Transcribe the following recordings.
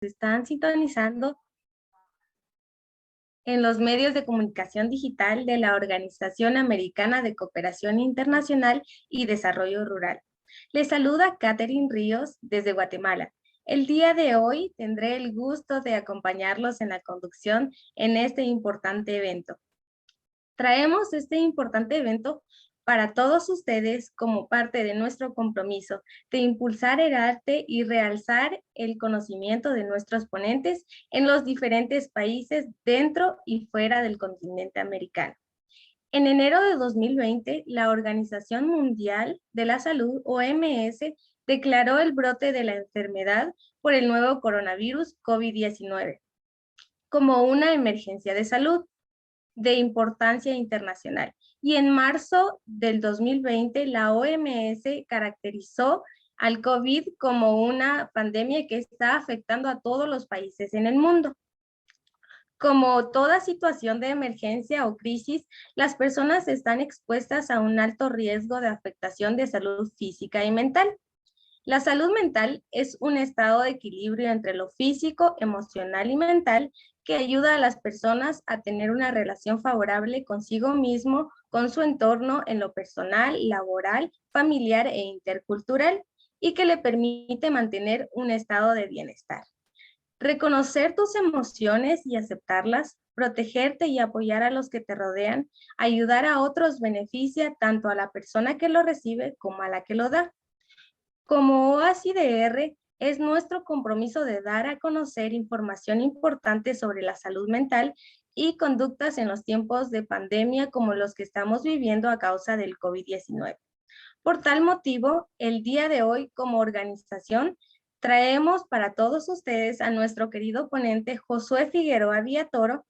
están sintonizando en los medios de comunicación digital de la Organización Americana de Cooperación Internacional y Desarrollo Rural. Les saluda Catherine Ríos desde Guatemala. El día de hoy tendré el gusto de acompañarlos en la conducción en este importante evento. Traemos este importante evento para todos ustedes como parte de nuestro compromiso de impulsar el arte y realzar el conocimiento de nuestros ponentes en los diferentes países dentro y fuera del continente americano. En enero de 2020, la Organización Mundial de la Salud, OMS, declaró el brote de la enfermedad por el nuevo coronavirus COVID-19 como una emergencia de salud de importancia internacional. Y en marzo del 2020, la OMS caracterizó al COVID como una pandemia que está afectando a todos los países en el mundo. Como toda situación de emergencia o crisis, las personas están expuestas a un alto riesgo de afectación de salud física y mental. La salud mental es un estado de equilibrio entre lo físico, emocional y mental que ayuda a las personas a tener una relación favorable consigo mismo, con su entorno en lo personal, laboral, familiar e intercultural, y que le permite mantener un estado de bienestar. Reconocer tus emociones y aceptarlas, protegerte y apoyar a los que te rodean, ayudar a otros beneficia tanto a la persona que lo recibe como a la que lo da. Como OASIDR, es nuestro compromiso de dar a conocer información importante sobre la salud mental y conductas en los tiempos de pandemia como los que estamos viviendo a causa del COVID-19. Por tal motivo, el día de hoy, como organización, traemos para todos ustedes a nuestro querido ponente Josué Figueroa Villatoro,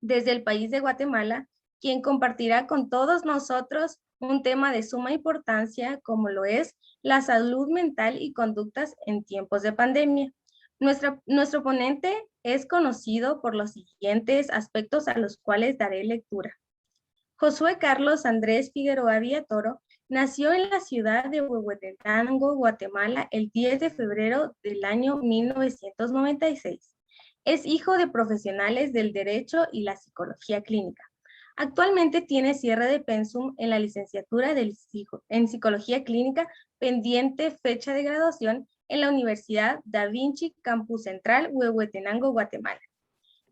desde el país de Guatemala, quien compartirá con todos nosotros un tema de suma importancia como lo es la salud mental y conductas en tiempos de pandemia. Nuestro ponente es conocido por los siguientes aspectos a los cuales daré lectura. Josué Carlos Andrés Figueroa Villatoro nació en la ciudad de Huehuetenango, Guatemala, el 10 de febrero del año 1996. Es hijo de profesionales del derecho y la psicología clínica. Actualmente tiene cierre de pensum en la licenciatura en psicología clínica, pendiente fecha de graduación en la Universidad Da Vinci Campus Central, Huehuetenango, Guatemala.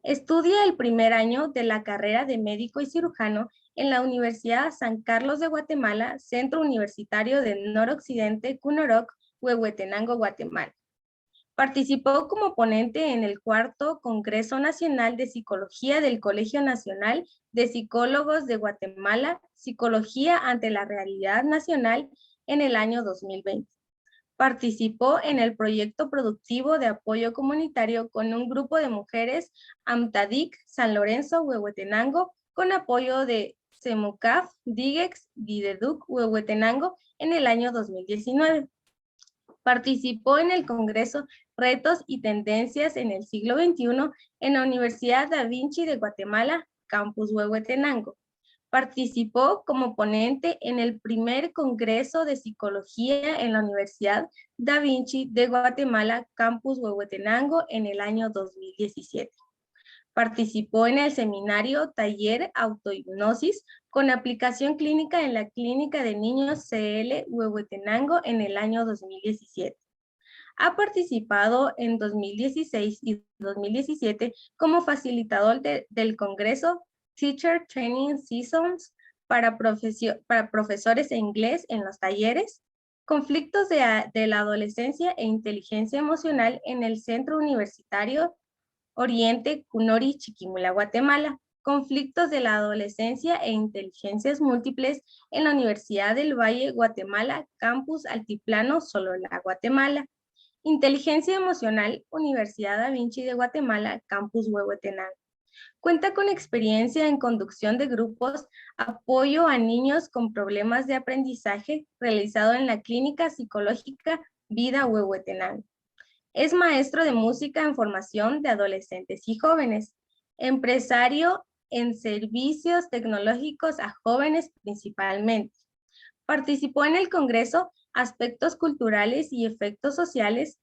Estudia el primer año de la carrera de médico y cirujano en la Universidad San Carlos de Guatemala, Centro Universitario del Noroccidente, Cunoroc, Huehuetenango, Guatemala. Participó como ponente en el cuarto Congreso Nacional de Psicología del Colegio Nacional de Psicólogos de Guatemala, Psicología ante la Realidad Nacional, en el año 2020. Participó en el proyecto productivo de apoyo comunitario con un grupo de mujeres Amtadic, San Lorenzo, Huehuetenango, con apoyo de CEMUCAF, DIGEX, Dideduc, Huehuetenango, en el año 2019. Participó en el Congreso Retos y Tendencias en el siglo XXI en la Universidad Da Vinci de Guatemala, Campus Huehuetenango. Participó como ponente en el primer Congreso de Psicología en la Universidad Da Vinci de Guatemala, Campus Huehuetenango, en el año 2017. Participó en el seminario Taller Autohipnosis con aplicación clínica en la Clínica de Niños CL Huehuetenango en el año 2017. Ha participado en 2016 y 2017 como facilitador del Congreso Teacher Training Seasons para profesores de inglés en los talleres, conflictos de la adolescencia e inteligencia emocional en el Centro Universitario Oriente Cunori, Chiquimula, Guatemala, conflictos de la adolescencia e inteligencias múltiples en la Universidad del Valle, Guatemala, Campus Altiplano, Sololá, Guatemala, inteligencia emocional, Universidad Da Vinci de Guatemala, Campus Huehuetenango. Cuenta con experiencia en conducción de grupos, apoyo a niños con problemas de aprendizaje realizado en la Clínica Psicológica Vida Huehuetenango. Es maestro de música en formación de adolescentes y jóvenes, empresario en servicios tecnológicos a jóvenes principalmente. Participó en el Congreso Aspectos Culturales y Efectos Sociales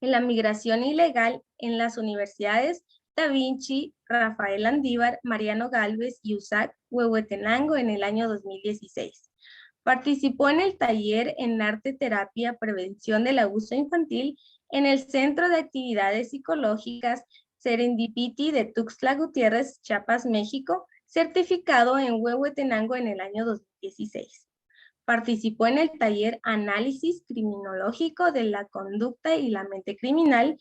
en la migración ilegal en las universidades Da Vinci, Rafael Andívar, Mariano Gálvez y USAC Huehuetenango en el año 2016. Participó en el taller en Arte Terapia Prevención del Abuso Infantil en el Centro de Actividades Psicológicas Serendipity de Tuxtla Gutiérrez, Chiapas, México, certificado en Huehuetenango en el año 2016. Participó en el taller Análisis Criminológico de la Conducta y la Mente Criminal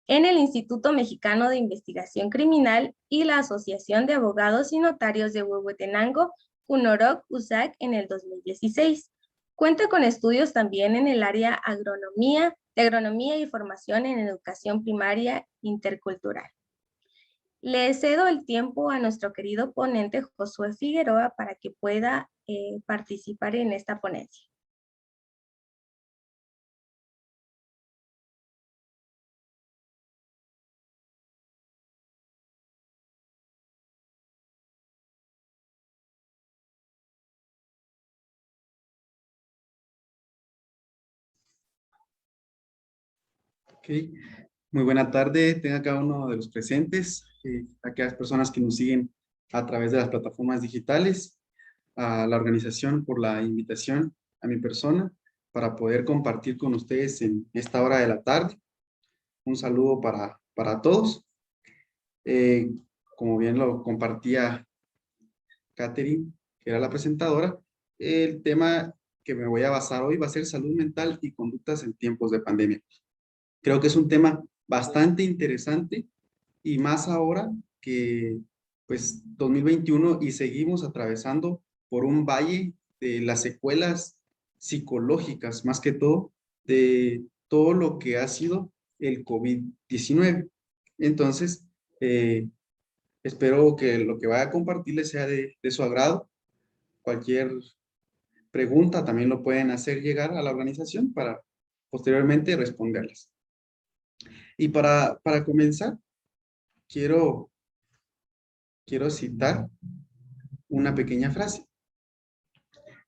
en el Instituto Mexicano de Investigación Criminal y la Asociación de Abogados y Notarios de Huehuetenango, Junoroc, USAC, en el 2016. Cuenta con estudios también en el área de agronomía y formación en educación primaria intercultural. Le cedo el tiempo a nuestro querido ponente Josué Figueroa para que pueda participar en esta ponencia. Ok, muy buena tarde, tenga cada uno de los presentes, a aquellas personas que nos siguen a través de las plataformas digitales, a la organización por la invitación a mi persona para poder compartir con ustedes en esta hora de la tarde. Un saludo para todos. Eh, Como bien lo compartía Catherine, que era la presentadora, el tema que me voy a basar hoy va a ser salud mental y conductas en tiempos de pandemia. Creo que es un tema bastante interesante y más ahora que pues 2021 y seguimos atravesando por un valle de las secuelas psicológicas, más que todo, de todo lo que ha sido el COVID-19. Entonces, espero que lo que vaya a compartirles sea de su agrado. Cualquier pregunta también lo pueden hacer llegar a la organización para posteriormente responderles. Y para comenzar, quiero citar una pequeña frase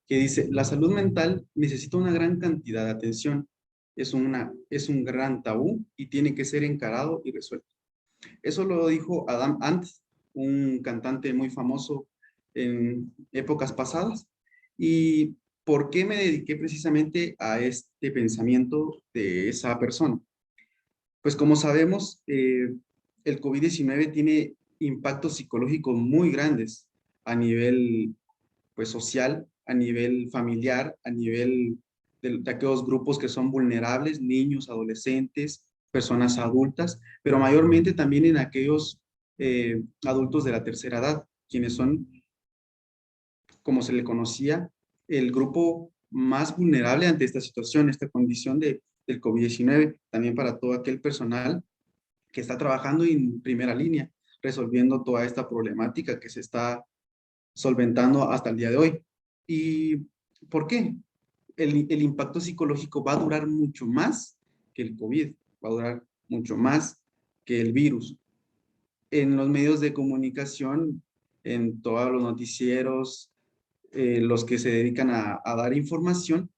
que dice: la salud mental necesita una gran cantidad de atención, es un gran tabú y tiene que ser encarado y resuelto. Eso lo dijo Adam Ant, un cantante muy famoso en épocas pasadas. ¿Y por qué me dediqué precisamente a este pensamiento de esa persona? Pues como sabemos, el COVID-19 tiene impactos psicológicos muy grandes a nivel pues, social, a nivel familiar, a nivel de aquellos grupos que son vulnerables, niños, adolescentes, personas adultas, pero mayormente también en aquellos adultos de la tercera edad, quienes son, como se le conocía, el grupo más vulnerable ante esta situación, esta condición del COVID-19, también para todo aquel personal que está trabajando en primera línea, resolviendo toda esta problemática que se está solventando hasta el día de hoy. ¿Y por qué? El impacto psicológico va a durar mucho más que el COVID, va a durar mucho más que el virus. En los medios de comunicación, en todos los noticieros, los que se dedican a dar información,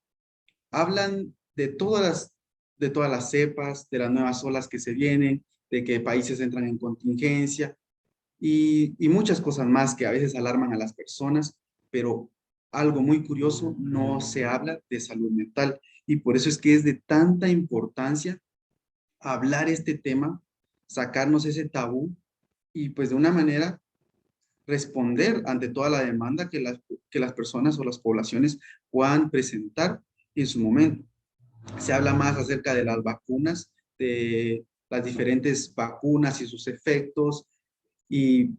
hablan de todas las cepas, de las nuevas olas que se vienen, de que países entran en contingencia y muchas cosas más que a veces alarman a las personas, pero algo muy curioso, no se habla de salud mental y por eso es que es de tanta importancia hablar este tema, sacarnos ese tabú y pues de una manera responder ante toda la demanda que las personas o las poblaciones puedan presentar en su momento. Se habla más acerca de las vacunas, de las diferentes vacunas y sus efectos, y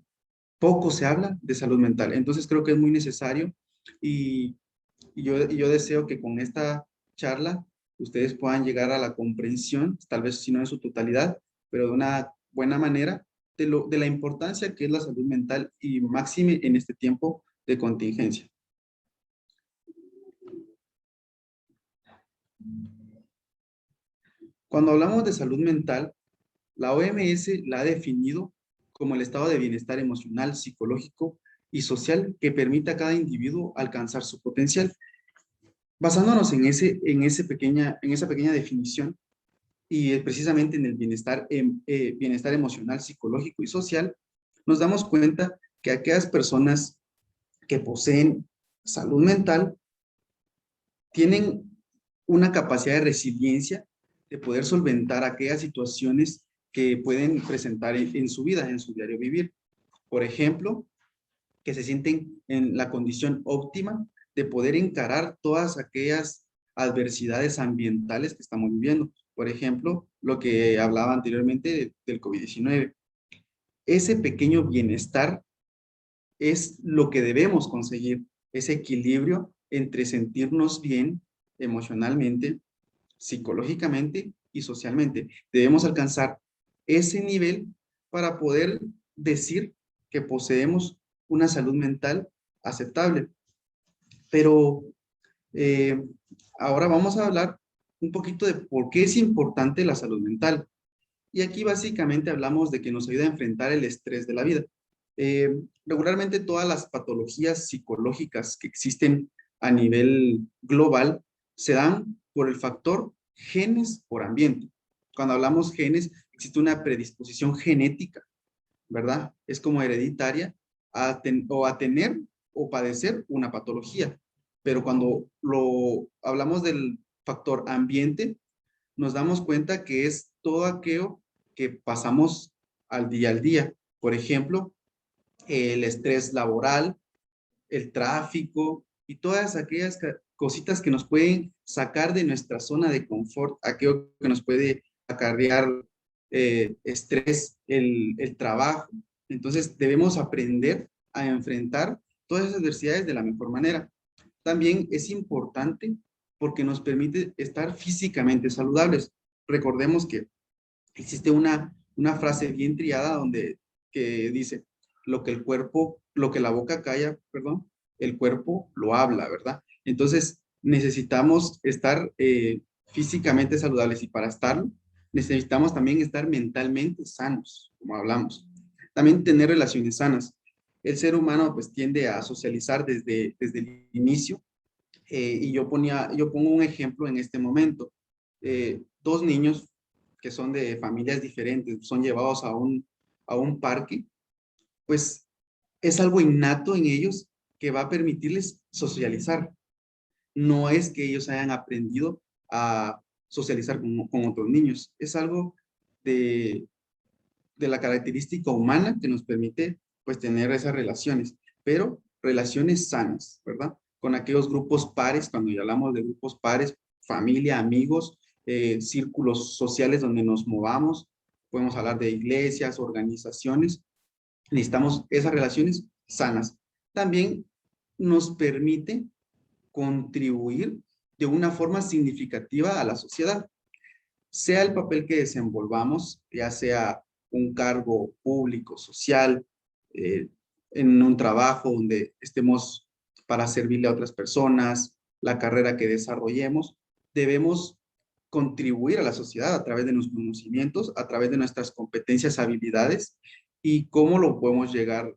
poco se habla de salud mental. Entonces creo que es muy necesario y, y yo deseo que con esta charla ustedes puedan llegar a la comprensión, tal vez si no en su totalidad, pero de una buena manera, de la importancia que es la salud mental y máxime en este tiempo de contingencia. Cuando hablamos de salud mental, la OMS la ha definido como el estado de bienestar emocional, psicológico y social que permite a cada individuo alcanzar su potencial. Basándonos en esa pequeña definición y precisamente en el bienestar emocional, psicológico y social, nos damos cuenta que aquellas personas que poseen salud mental tienen una capacidad de resiliencia de poder solventar aquellas situaciones que pueden presentar en su vida, en su diario vivir. Por ejemplo, que se sienten en la condición óptima de poder encarar todas aquellas adversidades ambientales que estamos viviendo. Por ejemplo, lo que hablaba anteriormente del COVID-19. Ese pequeño bienestar es lo que debemos conseguir, ese equilibrio entre sentirnos bien emocionalmente, psicológicamente y socialmente. Debemos alcanzar ese nivel para poder decir que poseemos una salud mental aceptable. Pero eh, ahora vamos a hablar un poquito de por qué es importante la salud mental. Y aquí básicamente hablamos de que nos ayuda a enfrentar el estrés de la vida. Regularmente todas las patologías psicológicas que existen a nivel global se dan por el factor genes por ambiente. Cuando hablamos genes, existe una predisposición genética, ¿verdad? Es como hereditaria a tener o padecer una patología. Pero cuando hablamos del factor ambiente, nos damos cuenta que es todo aquello que pasamos al día. Por ejemplo, el estrés laboral, el tráfico y todas aquellas cositas que nos pueden sacar de nuestra zona de confort, aquello que nos puede acarrear estrés, el trabajo. Entonces debemos aprender a enfrentar todas esas adversidades de la mejor manera. También es importante porque nos permite estar físicamente saludables. Recordemos que existe una frase bien triada que dice, lo que la boca calla, perdón, el cuerpo lo habla, ¿verdad? Entonces, necesitamos estar físicamente saludables y para estarlo, necesitamos también estar mentalmente sanos, como hablamos. También tener relaciones sanas. El ser humano pues tiende a socializar desde el inicio y yo pongo un ejemplo en este momento. Dos niños que son de familias diferentes, son llevados a un parque, pues es algo innato en ellos que va a permitirles socializar. No es que ellos hayan aprendido a socializar con otros niños, es algo de, de la característica humana que nos permite pues tener esas relaciones, pero relaciones sanas, ¿verdad? Con aquellos grupos pares, cuando ya hablamos de grupos pares, familia, amigos, círculos sociales donde nos movamos, podemos hablar de iglesias, organizaciones, necesitamos esas relaciones sanas. También nos permite contribuir de una forma significativa a la sociedad, sea el papel que desenvolvamos, ya sea un cargo público, social, eh, en un trabajo donde estemos para servirle a otras personas, la carrera que desarrollemos, debemos contribuir a la sociedad a través de nuestros conocimientos, a través de nuestras competencias, habilidades y cómo lo podemos llegar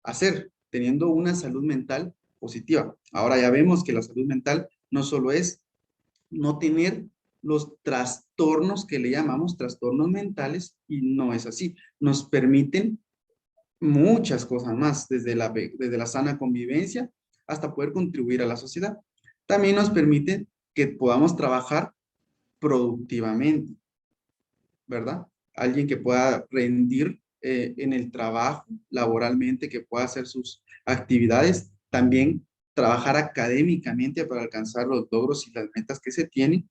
a hacer, teniendo una salud mental positiva. Ahora ya vemos que la salud mental no solo es no tener los trastornos que le llamamos trastornos mentales y no es así. Nos permiten muchas cosas más, desde la sana convivencia hasta poder contribuir a la sociedad. También nos permite que podamos trabajar productivamente, ¿verdad? Alguien que pueda rendir en el trabajo laboralmente, que pueda hacer sus actividades, también trabajar académicamente para alcanzar los logros y las metas que se tienen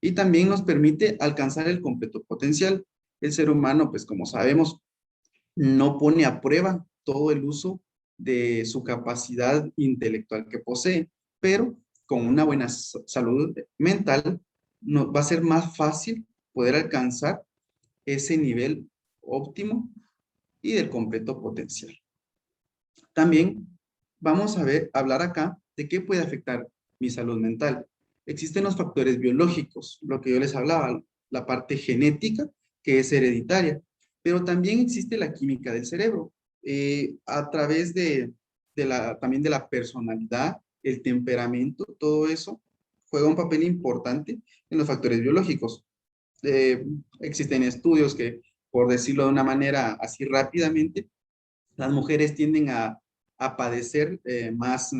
y también nos permite alcanzar el completo potencial. El ser humano, pues como sabemos, no pone a prueba todo el uso de su capacidad intelectual que posee, pero con una buena salud mental va a ser más fácil poder alcanzar ese nivel óptimo y del completo potencial. También vamos a hablar acá de qué puede afectar mi salud mental. Existen los factores biológicos, lo que yo les hablaba, la parte genética, que es hereditaria, pero también existe la química del cerebro, a través también de la personalidad, el temperamento, todo eso juega un papel importante en los factores biológicos. existen estudios que, por decirlo de una manera así rápidamente, las mujeres tienden a padecer más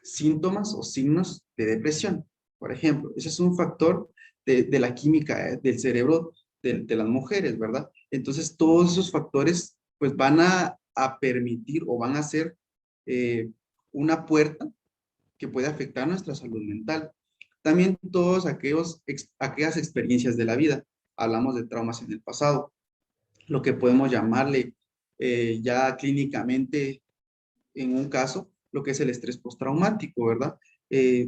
síntomas o signos de depresión. Por ejemplo, ese es un factor de la química del cerebro de las mujeres, ¿verdad? Entonces, todos esos factores pues van a permitir o van a ser una puerta que puede afectar nuestra salud mental. También todos aquellas experiencias de la vida. Hablamos de traumas en el pasado, lo que podemos llamarle ya clínicamente en un caso, lo que es el estrés postraumático, ¿verdad?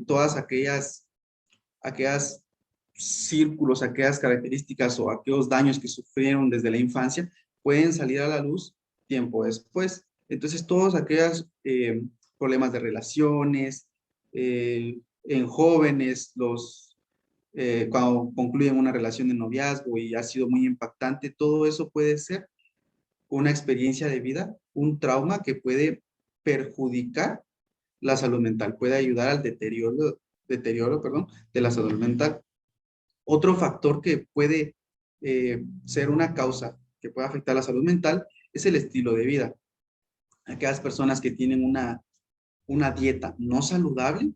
Todas aquellas círculos, aquellas características o aquellos daños que sufrieron desde la infancia pueden salir a la luz tiempo después. Entonces, todos aquellos problemas de relaciones, en jóvenes, cuando concluyen una relación de noviazgo y ha sido muy impactante, todo eso puede ser una experiencia de vida, un trauma que puede perjudicar la salud mental, puede ayudar al deterioro, perdón, de la salud mental. Otro factor que puede ser una causa que puede afectar la salud mental es el estilo de vida. Aquellas personas que tienen una dieta no saludable,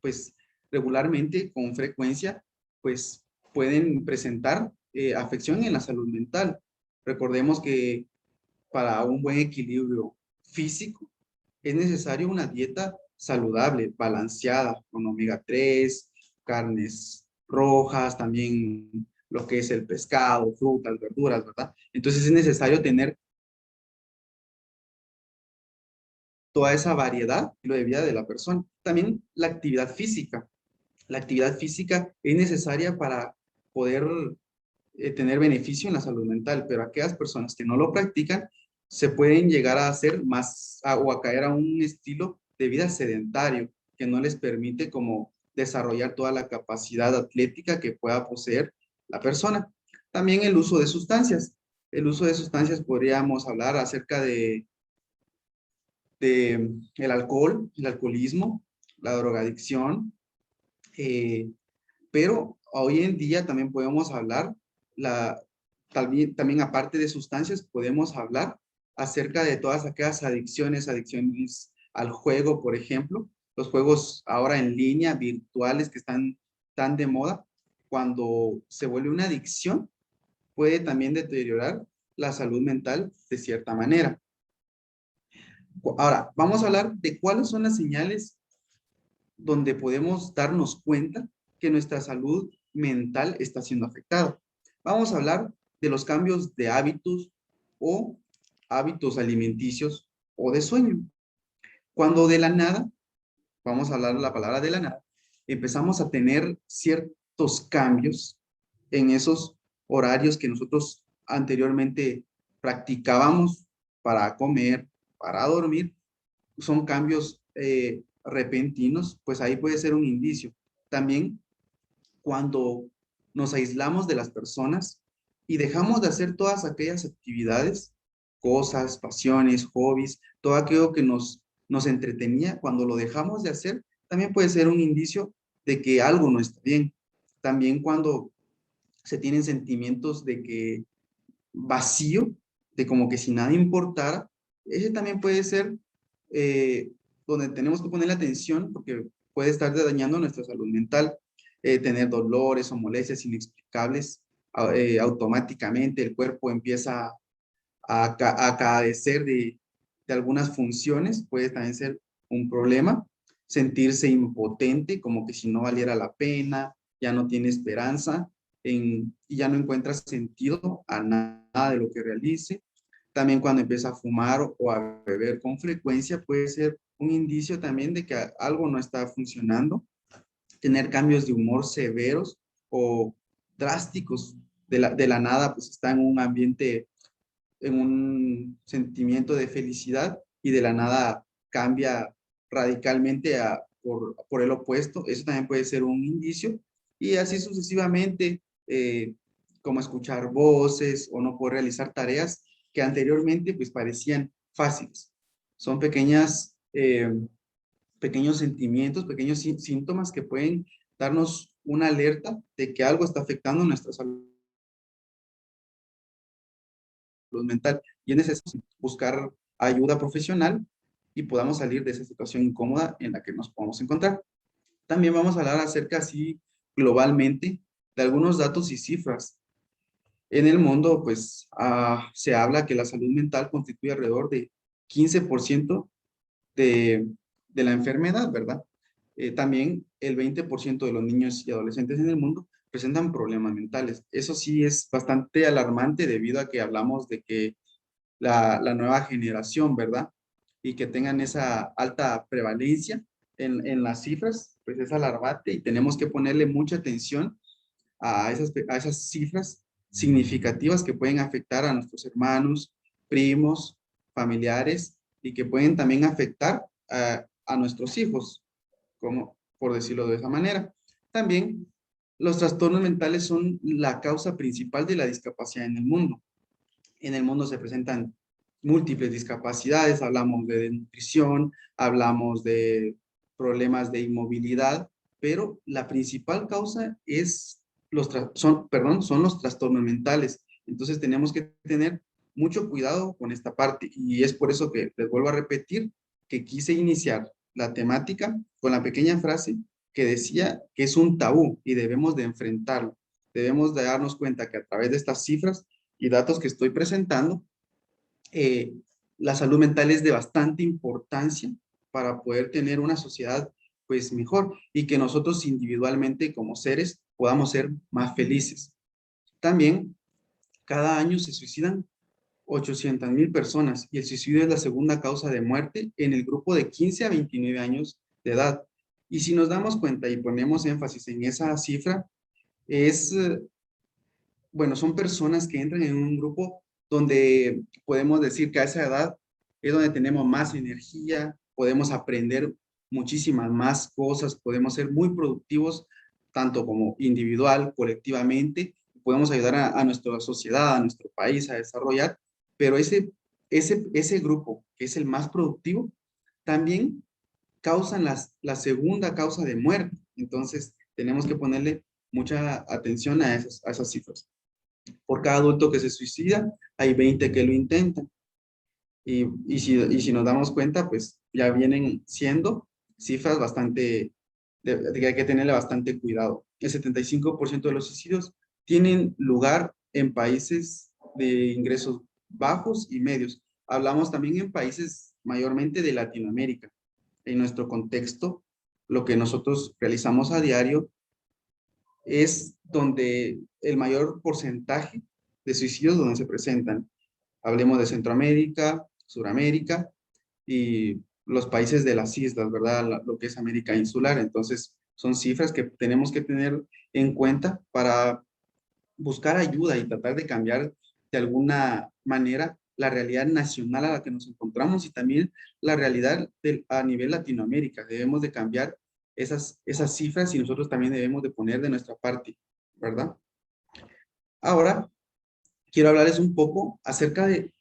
pues regularmente, con frecuencia, pues pueden presentar afección en la salud mental. Recordemos que para un buen equilibrio físico es necesario una dieta saludable, balanceada, con omega 3, carnes rojas, también lo que es el pescado, frutas, verduras, ¿verdad? Entonces es necesario tener toda esa variedad de vida de la persona. También la actividad física. La actividad física es necesaria para poder tener beneficio en la salud mental, pero aquellas personas que no lo practican se pueden llegar a hacer más o a caer a un estilo de vida sedentario que no les permite como desarrollar toda la capacidad atlética que pueda poseer la persona. También el uso de sustancias. El uso de sustancias podríamos hablar acerca de el alcohol, el alcoholismo, la drogadicción, eh, pero hoy en día también podemos hablar, también aparte de sustancias, podemos hablar acerca de todas aquellas adicciones al juego, por ejemplo, los juegos ahora en línea, virtuales, que están tan de moda. Cuando se vuelve una adicción, puede también deteriorar la salud mental de cierta manera. Ahora, vamos a hablar de cuáles son las señales donde podemos darnos cuenta que nuestra salud mental está siendo afectada. Vamos a hablar de los cambios de hábitos o hábitos alimenticios o de sueño. Cuando de la nada, vamos a hablar de la palabra de la nada, empezamos a tener ciertos cambios en esos horarios que nosotros anteriormente practicábamos para comer, para dormir, son cambios repentinos, pues ahí puede ser un indicio. También cuando nos aislamos de las personas y dejamos de hacer todas aquellas actividades, cosas, pasiones, hobbies, todo aquello que nos entretenía, cuando lo dejamos de hacer, también puede ser un indicio de que algo no está bien. También cuando se tienen sentimientos de que vacío, de como que si nada importara, ese también puede ser donde tenemos que poner la atención porque puede estar dañando nuestra salud mental, tener dolores o molestias inexplicables, automáticamente el cuerpo empieza a carecer de algunas funciones, puede también ser un problema, sentirse impotente, como que si no valiera la pena, ya no tiene esperanza y ya no encuentra sentido a nada de lo que realice. También cuando empieza a fumar o a beber con frecuencia puede ser un indicio también de que algo no está funcionando. Tener cambios de humor severos o drásticos de la nada, pues está en un ambiente, en un sentimiento de felicidad y de la nada cambia radicalmente por el opuesto. Eso también puede ser un indicio y así sucesivamente, como escuchar voces o no poder realizar tareas que anteriormente pues parecían fáciles. Son pequeños sentimientos, pequeños síntomas que pueden darnos una alerta de que algo está afectando nuestra salud mental y es necesario buscar ayuda profesional y podamos salir de esa situación incómoda en la que nos podemos encontrar. También vamos a hablar acerca, así globalmente, de algunos datos y cifras. En el mundo, pues, se habla que la salud mental constituye alrededor de 15% de, de la enfermedad, ¿verdad? También el 20% de los niños y adolescentes en el mundo presentan problemas mentales. Eso sí es bastante alarmante debido a que hablamos de que la nueva generación, ¿verdad? Y que tengan esa alta prevalencia en las cifras, pues es alarmante y tenemos que ponerle mucha atención a esas cifras significativas que pueden afectar a nuestros hermanos, primos, familiares y que pueden también afectar a nuestros hijos, como por decirlo de esa manera. También los trastornos mentales son la causa principal de la discapacidad en el mundo. En el mundo se presentan múltiples discapacidades, hablamos de desnutrición, hablamos de problemas de inmovilidad, pero la principal causa es son los trastornos mentales. Entonces tenemos que tener mucho cuidado con esta parte y es por eso que les vuelvo a repetir que quise iniciar la temática con la pequeña frase que decía que es un tabú y debemos de enfrentarlo. Debemos de darnos cuenta que a través de estas cifras y datos que estoy presentando, eh, la salud mental es de bastante importancia para poder tener una sociedad pues mejor y que nosotros individualmente como seres podamos ser más felices. También cada año se suicidan 800,000 personas y el suicidio es la segunda causa de muerte en el grupo de 15 a 29 años de edad. Y si nos damos cuenta y ponemos énfasis en esa cifra, es bueno, son personas que entran en un grupo donde podemos decir que a esa edad es donde tenemos más energía, podemos aprender muchísimas más cosas, podemos ser muy productivos, tanto como individual, colectivamente, podemos ayudar a nuestra sociedad, a nuestro país a desarrollar, pero ese grupo, que es el más productivo, también causan la segunda causa de muerte. Entonces, tenemos que ponerle mucha atención a esas cifras. Por cada adulto que se suicida, hay 20 que lo intentan. Y si nos damos cuenta, pues ya vienen siendo cifras bastante, de que hay que tenerle bastante cuidado. El 75% de los suicidios tienen lugar en países de ingresos bajos y medios. Hablamos también en países mayormente de Latinoamérica. En nuestro contexto, lo que nosotros realizamos a diario es donde el mayor porcentaje de suicidios donde se presentan. Hablemos de Centroamérica, Suramérica y los países de las islas, ¿verdad? Lo que es América insular. Entonces, son cifras que tenemos que tener en cuenta para buscar ayuda y tratar de cambiar de alguna manera la realidad nacional a la que nos encontramos y también la realidad a nivel Latinoamérica. Debemos de cambiar esas cifras y nosotros también debemos de poner de nuestra parte, ¿verdad? Ahora, quiero hablarles un poco acerca de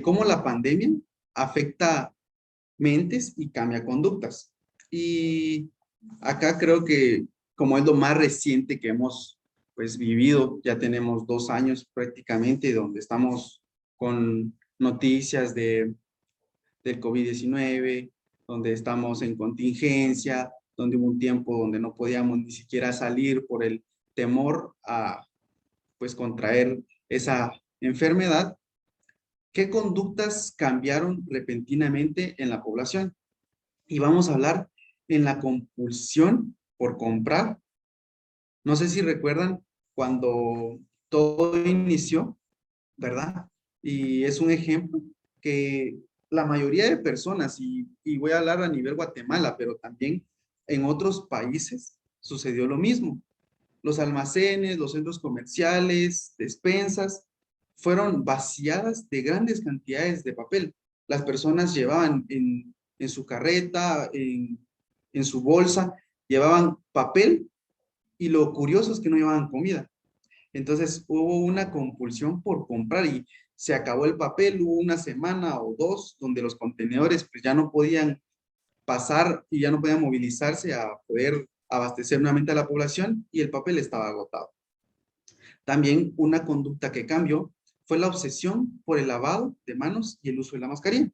cómo la pandemia afecta mentes y cambia conductas. Y acá creo que como es lo más reciente que hemos pues vivido, ya tenemos 2 años prácticamente donde estamos con noticias del COVID-19, donde estamos en contingencia, donde hubo un tiempo donde no podíamos ni siquiera salir por el temor a pues contraer esa enfermedad. ¿Qué conductas cambiaron repentinamente en la población? Y vamos a hablar en la compulsión por comprar. No sé si recuerdan cuando todo inició, ¿verdad? Y es un ejemplo que la mayoría de personas, y voy a hablar a nivel Guatemala, pero también en otros países sucedió lo mismo. Los almacenes, los centros comerciales, despensas, fueron vaciadas de grandes cantidades de papel. Las personas llevaban en su carreta, en su bolsa, llevaban papel y lo curioso es que no llevaban comida. Entonces hubo una compulsión por comprar y se acabó el papel, hubo una semana o dos donde los contenedores pues ya no podían pasar y ya no podían movilizarse a poder abastecer nuevamente a la población y el papel estaba agotado. También una conducta que cambió fue la obsesión por el lavado de manos y el uso de la mascarilla.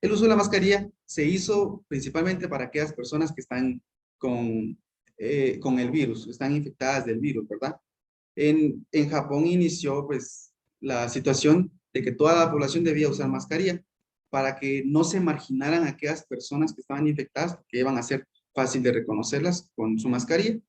El uso de la mascarilla se hizo principalmente para aquellas personas que están con el virus, están infectadas del virus, ¿verdad? En Japón inició pues la situación de que toda la población debía usar mascarilla para que no se marginaran aquellas personas que estaban infectadas, que iban a ser fácil de reconocerlas con su mascarilla.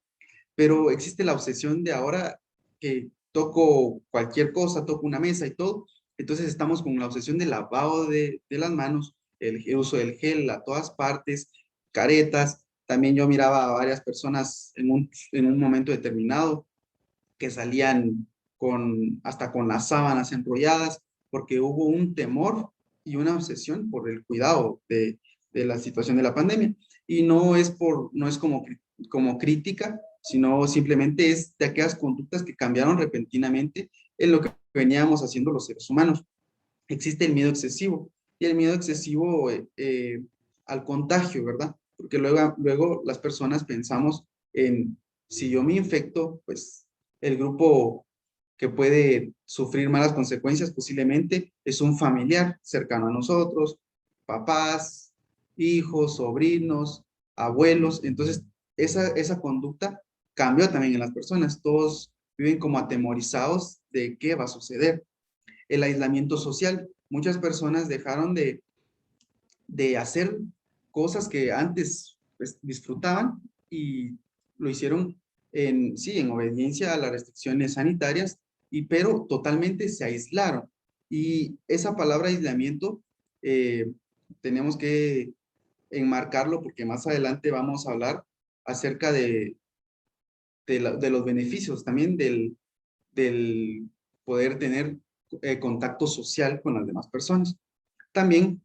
Pero existe la obsesión de ahora que toco cualquier cosa, toco una mesa y todo. Entonces estamos con la obsesión del lavado de las manos, el uso del gel a todas partes, caretas. También yo miraba a varias personas en un momento determinado que salían hasta con las sábanas enrolladas, porque hubo un temor y una obsesión por el cuidado de la situación de la pandemia. Y no es como crítica, sino simplemente es de aquellas conductas que cambiaron repentinamente en lo que veníamos haciendo los seres humanos. Existe el miedo excesivo, y el miedo excesivo al contagio, ¿verdad? Porque luego las personas pensamos en, si yo me infecto, pues el grupo que puede sufrir malas consecuencias posiblemente es un familiar cercano a nosotros, papás, hijos, sobrinos, abuelos. Entonces, esa conducta cambió también en las personas. Todos viven como atemorizados de qué va a suceder. El aislamiento social. Muchas personas dejaron de hacer cosas que antes pues, disfrutaban y lo hicieron sí, en obediencia a las restricciones sanitarias, pero totalmente se aislaron. Y esa palabra aislamiento tenemos que enmarcarlo porque más adelante vamos a hablar acerca de los beneficios también del poder tener contacto social con las demás personas. También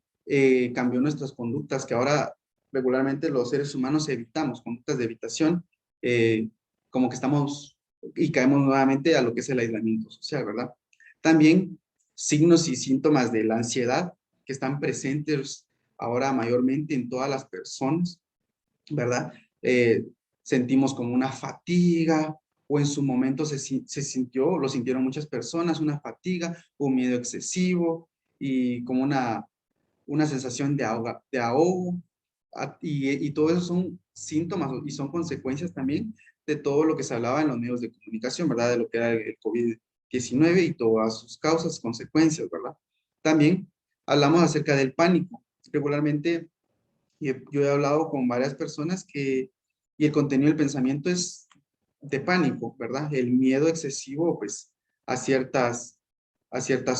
cambió nuestras conductas, que ahora regularmente los seres humanos evitamos, conductas de evitación, eh, como que estamos y caemos nuevamente a lo que es el aislamiento social, ¿verdad? También signos y síntomas de la ansiedad que están presentes ahora mayormente en todas las personas, ¿verdad? Sentimos como una fatiga, o en su momento lo sintieron muchas personas, una fatiga, un miedo excesivo y como una sensación de ahogo, y todo eso son síntomas y son consecuencias también de todo lo que se hablaba en los medios de comunicación, ¿verdad? De lo que era el COVID-19 y todas sus causas, consecuencias, ¿verdad? También hablamos acerca del pánico. Regularmente yo he hablado con varias personas y el contenido del pensamiento es de pánico, ¿verdad? El miedo excesivo, pues, a ciertas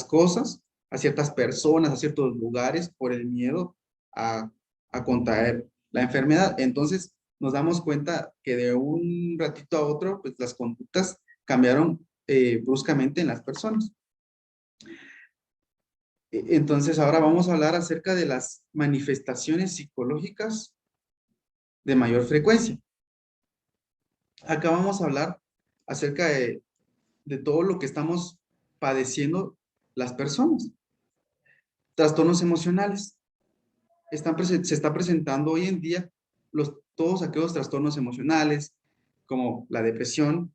cosas, a ciertas personas, a ciertos lugares, por el miedo a, a contraer la enfermedad. Entonces, nos damos cuenta que de un ratito a otro, pues, las conductas cambiaron bruscamente en las personas. Entonces, ahora vamos a hablar acerca de las manifestaciones psicológicas de mayor frecuencia. Acá vamos a hablar acerca de todo lo que estamos padeciendo las personas. Trastornos emocionales. Se está presentando hoy en día todos aquellos trastornos emocionales, como la depresión,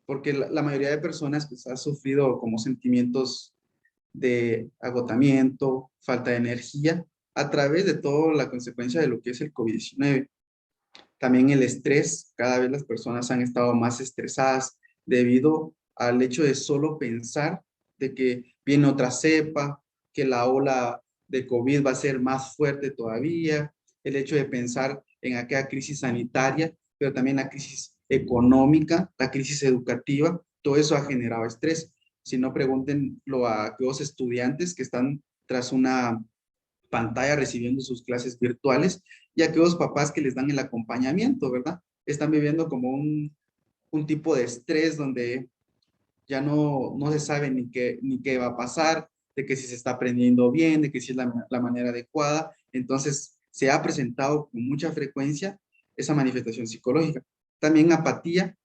porque la mayoría de personas pues, ha sufrido como sentimientos de agotamiento, falta de energía, a través de toda la consecuencia de lo que es el COVID-19. También el estrés, cada vez las personas han estado más estresadas debido al hecho de solo pensar de que viene otra cepa, que la ola de COVID va a ser más fuerte todavía, el hecho de pensar en aquella crisis sanitaria, pero también la crisis económica, la crisis educativa, todo eso ha generado estrés. Si no, pregúntenlo a aquellos estudiantes que están tras una pantalla recibiendo sus clases virtuales y aquellos papás que les dan el acompañamiento, ¿verdad? Están viviendo como un tipo de estrés donde ya no se sabe ni qué va a pasar, de que si se está aprendiendo bien, de que si es la manera adecuada. Entonces, se ha presentado con mucha frecuencia esa manifestación psicológica. También apatía,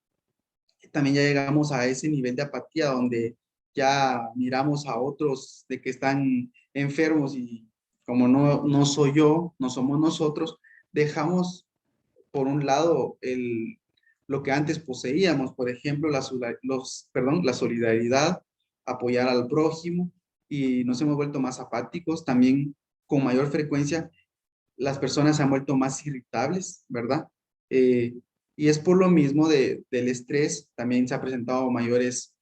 también ya llegamos a ese nivel de apatía donde ya miramos a otros de que están enfermos y como no soy yo, no somos nosotros, dejamos por un lado, lo que antes poseíamos, por ejemplo, la solidaridad, apoyar al prójimo, y nos hemos vuelto más apáticos. También con mayor frecuencia las personas se han vuelto más irritables, ¿verdad? Eh, y es por lo mismo del estrés. También se ha presentado mayores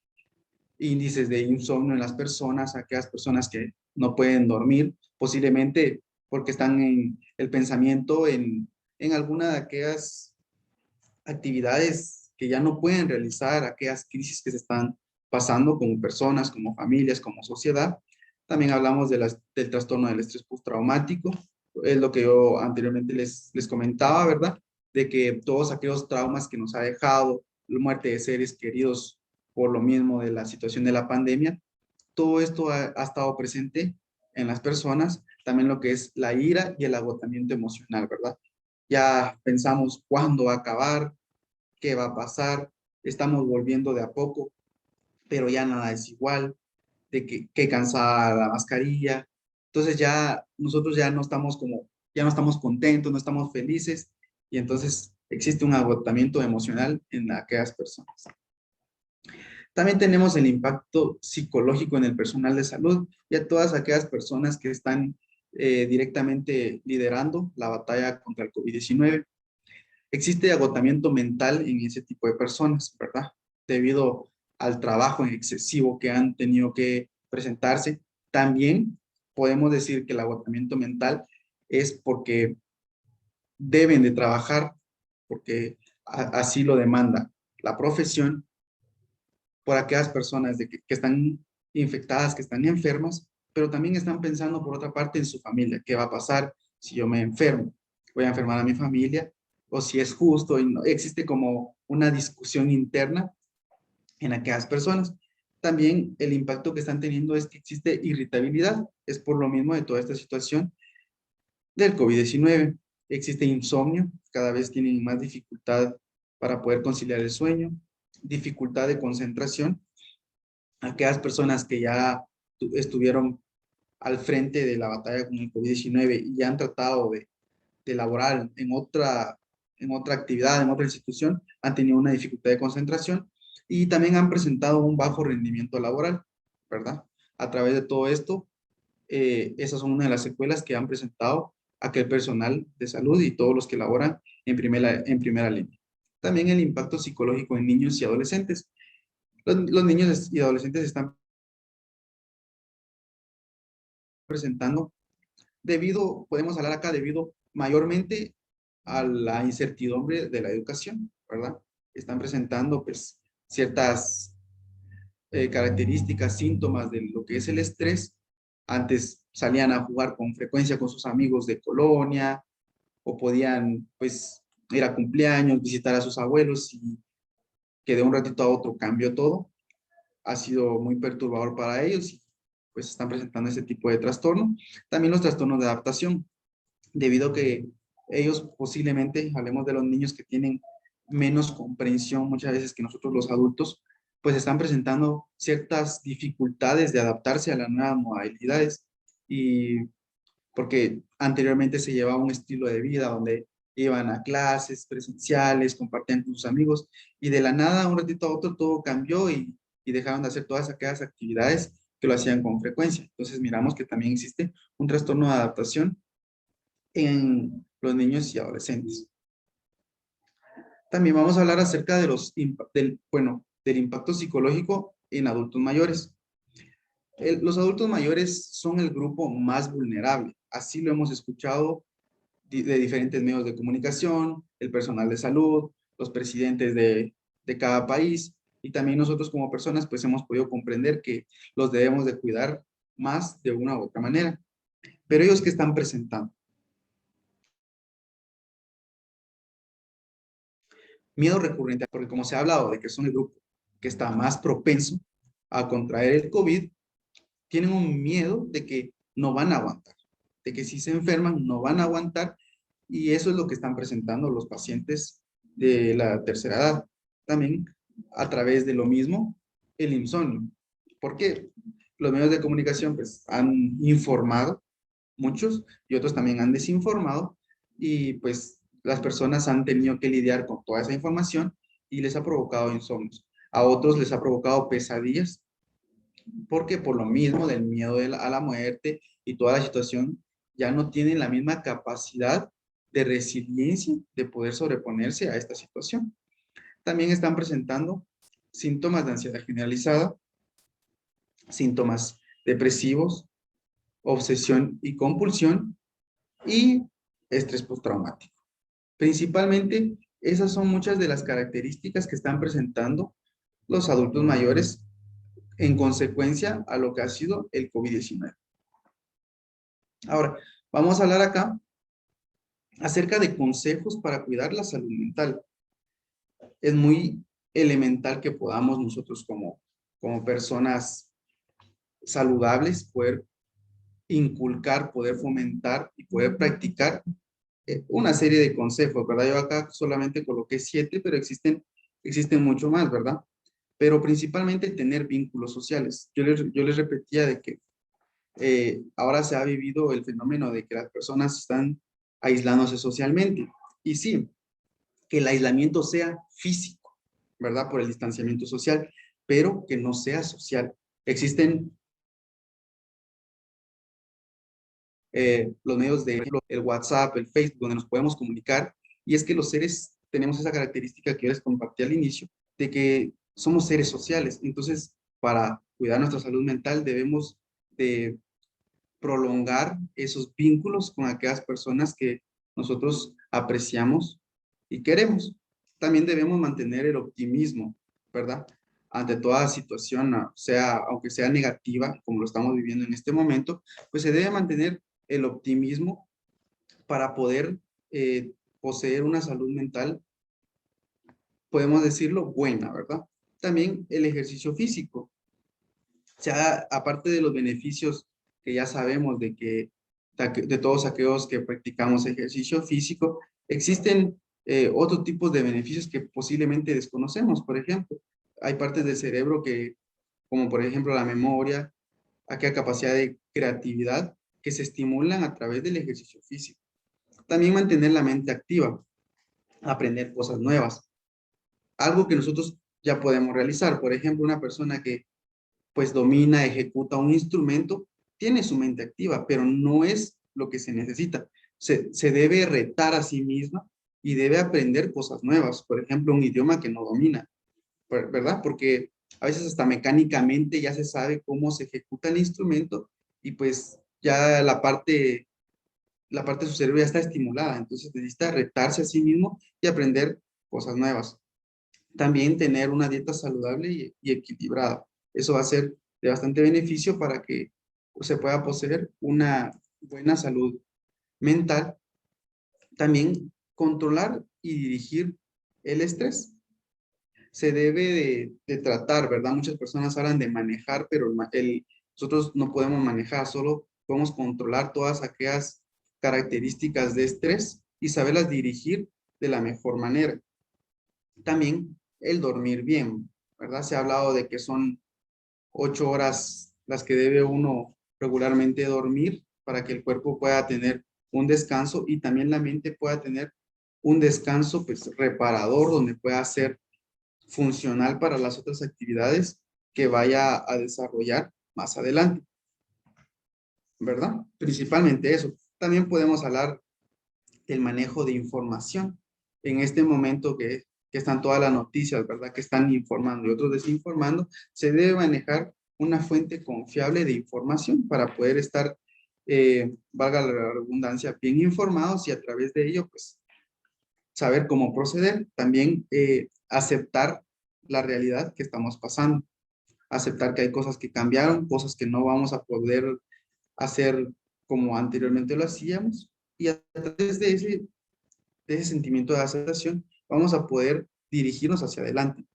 índices de insomnio en las personas, aquellas personas que no pueden dormir, posiblemente porque están en el pensamiento en alguna de aquellas actividades que ya no pueden realizar, aquellas crisis que se están pasando como personas, como familias, como sociedad. También hablamos del trastorno del estrés postraumático, es lo que yo anteriormente les comentaba, ¿verdad? De que todos aquellos traumas que nos ha dejado, la muerte de seres queridos por lo mismo de la situación de la pandemia, todo esto ha estado presente en las personas, también lo que es la ira y el agotamiento emocional, ¿verdad? Ya pensamos cuándo va a acabar, qué va a pasar, estamos volviendo de a poco, pero ya nada es igual, de que cansada la mascarilla. Entonces ya nosotros ya no estamos contentos, no estamos felices, y entonces existe un agotamiento emocional en aquellas personas. También tenemos el impacto psicológico en el personal de salud y a todas aquellas personas que están directamente liderando la batalla contra el COVID-19. Existe agotamiento mental en ese tipo de personas, ¿verdad? Debido al trabajo en excesivo que han tenido que presentarse. También podemos decir que el agotamiento mental es porque deben de trabajar, porque así lo demanda la profesión, por aquellas personas que están infectadas, que están enfermas, pero también están pensando por otra parte en su familia. ¿Qué va a pasar si yo me enfermo? ¿Voy a enfermar a mi familia? O si es justo, y no, existe como una discusión interna en aquellas personas. También el impacto que están teniendo es que existe irritabilidad, es por lo mismo de toda esta situación del COVID-19. Existe insomnio, cada vez tienen más dificultad para poder conciliar el sueño, dificultad de concentración. Aquellas personas que ya estuvieron al frente de la batalla con el COVID-19 y ya han tratado de laborar en otra actividad, en otra institución, han tenido una dificultad de concentración y también han presentado un bajo rendimiento laboral, ¿verdad? A través de todo esto, esas son una de las secuelas que han presentado aquel personal de salud y todos los que laboran en primera línea. También el impacto psicológico en niños y adolescentes. Los niños y adolescentes están presentando podemos hablar acá debido mayormente a la incertidumbre de la educación, ¿verdad? Están presentando pues ciertas características, síntomas de lo que es el estrés. Antes salían a jugar con frecuencia con sus amigos de colonia o podían pues ir a cumpleaños, visitar a sus abuelos, y que de un ratito a otro cambió todo. Ha sido muy perturbador para ellos y pues están presentando ese tipo de trastorno. También los trastornos de adaptación, debido a que ellos posiblemente, hablemos de los niños que tienen menos comprensión muchas veces que nosotros los adultos, pues están presentando ciertas dificultades de adaptarse a las nuevas modalidades, y porque anteriormente se llevaba un estilo de vida donde iban a clases presenciales, compartían con sus amigos, y de la nada, un ratito a otro, todo cambió y dejaron de hacer todas aquellas actividades que lo hacían con frecuencia. Entonces miramos que también existe un trastorno de adaptación en los niños y adolescentes. También vamos a hablar acerca de del impacto psicológico en adultos mayores. Los adultos mayores son el grupo más vulnerable. Así lo hemos escuchado de diferentes medios de comunicación, el personal de salud, los presidentes de cada país, y también nosotros como personas pues hemos podido comprender que los debemos de cuidar más de una u otra manera. Pero ellos, ¿qué están presentando? Miedo recurrente, porque como se ha hablado de que son el grupo que está más propenso a contraer el COVID, tienen un miedo de que no van a aguantar, de que si se enferman no van a aguantar, y eso es lo que están presentando los pacientes de la tercera edad. También a través de lo mismo, el insomnio. ¿Por qué? Los medios de comunicación pues han informado, muchos, y otros también han desinformado, y pues las personas han tenido que lidiar con toda esa información y les ha provocado insomnios. A otros les ha provocado pesadillas porque por lo mismo del miedo a la muerte y toda la situación, ya no tienen la misma capacidad de resiliencia de poder sobreponerse a esta situación. También están presentando síntomas de ansiedad generalizada, síntomas depresivos, obsesión y compulsión y estrés postraumático. Principalmente, esas son muchas de las características que están presentando los adultos mayores en consecuencia a lo que ha sido el COVID-19. Ahora, vamos a hablar acá acerca de consejos para cuidar la salud mental. Es muy elemental que podamos nosotros como personas saludables poder inculcar, poder fomentar y poder practicar una serie de consejos, ¿verdad? Yo acá solamente coloqué 7, pero existen mucho más, ¿verdad? Pero principalmente tener vínculos sociales. Yo les repetía de que ahora se ha vivido el fenómeno de que las personas están aislándose socialmente. Y sí, que el aislamiento sea físico, ¿verdad? Por el distanciamiento social, pero que no sea social. Existen los medios de el WhatsApp, el Facebook, donde nos podemos comunicar, y es que los seres tenemos esa característica que yo les compartí al inicio, de que somos seres sociales. Entonces, para cuidar nuestra salud mental debemos de prolongar esos vínculos con aquellas personas que nosotros apreciamos y queremos. También debemos mantener el optimismo, ¿verdad? Ante toda situación, aunque sea negativa, como lo estamos viviendo en este momento, pues se debe mantener el optimismo para poder poseer una salud mental, podemos decirlo, buena, ¿verdad? También el ejercicio físico. O sea, aparte de los beneficios que ya sabemos de todos aquellos que practicamos ejercicio físico, existen otros tipos de beneficios que posiblemente desconocemos. Por ejemplo, hay partes del cerebro como por ejemplo la memoria, aquella capacidad de creatividad que se estimulan a través del ejercicio físico. También mantener la mente activa, aprender cosas nuevas, algo que nosotros ya podemos realizar. Por ejemplo, una persona que pues domina, ejecuta un instrumento, tiene su mente activa, pero no es lo que se necesita. Se debe retar a sí misma y debe aprender cosas nuevas, por ejemplo, un idioma que no domina, ¿verdad? Porque a veces hasta mecánicamente ya se sabe cómo se ejecuta el instrumento y pues ya la parte de su cerebro ya está estimulada, entonces necesita retarse a sí mismo y aprender cosas nuevas. También tener una dieta saludable y equilibrada. Eso va a ser de bastante beneficio para que se pueda poseer una buena salud mental. También controlar y dirigir el estrés. Se debe de tratar, ¿verdad? Muchas personas hablan de manejar, pero nosotros no podemos manejar, solo podemos controlar todas aquellas características de estrés y saberlas dirigir de la mejor manera. También el dormir bien, ¿verdad? Se ha hablado de que son 8 horas las que debe uno regularmente dormir para que el cuerpo pueda tener un descanso y también la mente pueda tener un descanso pues reparador donde pueda ser funcional para las otras actividades que vaya a desarrollar más adelante, ¿verdad? Principalmente eso. También podemos hablar del manejo de información. En este momento que están todas las noticias, ¿verdad? Que están informando y otros desinformando, se debe manejar una fuente confiable de información para poder estar, valga la redundancia, bien informados y a través de ello, pues, saber cómo proceder. También aceptar la realidad que estamos pasando. Aceptar que hay cosas que cambiaron, cosas que no vamos a poder hacer como anteriormente lo hacíamos. Y a través de ese sentimiento de aceptación, vamos a poder dirigirnos hacia adelante.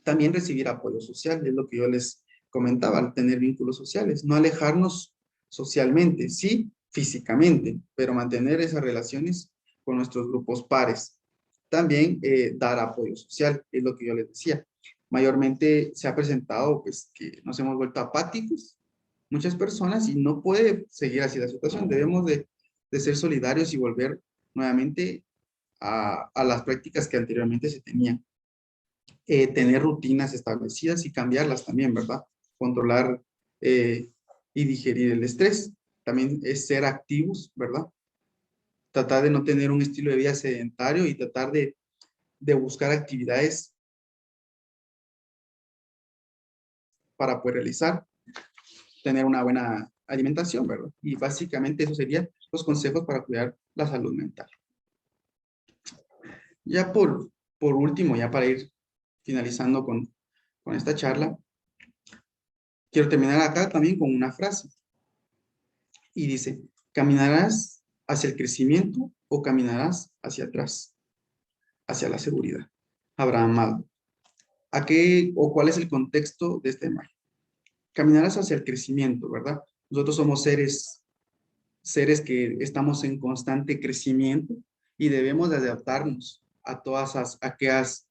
También recibir apoyo social, es lo que yo les comentaba, al tener vínculos sociales. No alejarnos socialmente, sí, físicamente, pero mantener esas relaciones con nuestros grupos pares. También dar apoyo social, es lo que yo les decía. Mayormente se ha presentado pues que nos hemos vuelto apáticos, muchas personas, y no puede seguir así la situación. Debemos de ser solidarios y volver nuevamente a las prácticas que anteriormente se tenían. Tener rutinas establecidas y cambiarlas también, ¿verdad? Controlar y digerir el estrés. También es ser activos, ¿verdad? Tratar de no tener un estilo de vida sedentario y tratar de buscar actividades para poder realizar, tener una buena alimentación, ¿verdad? Y básicamente eso serían los consejos para cuidar la salud mental. Ya por último, ya para ir finalizando con esta charla, quiero terminar acá también con una frase. Y dice, ¿caminarás hacia el crecimiento o caminarás hacia atrás, hacia la seguridad? Abraham Maslow. ¿A qué o cuál es el contexto de este tema? Caminarás hacia el crecimiento, ¿verdad? Nosotros somos seres que estamos en constante crecimiento y debemos de adaptarnos a todas aquellas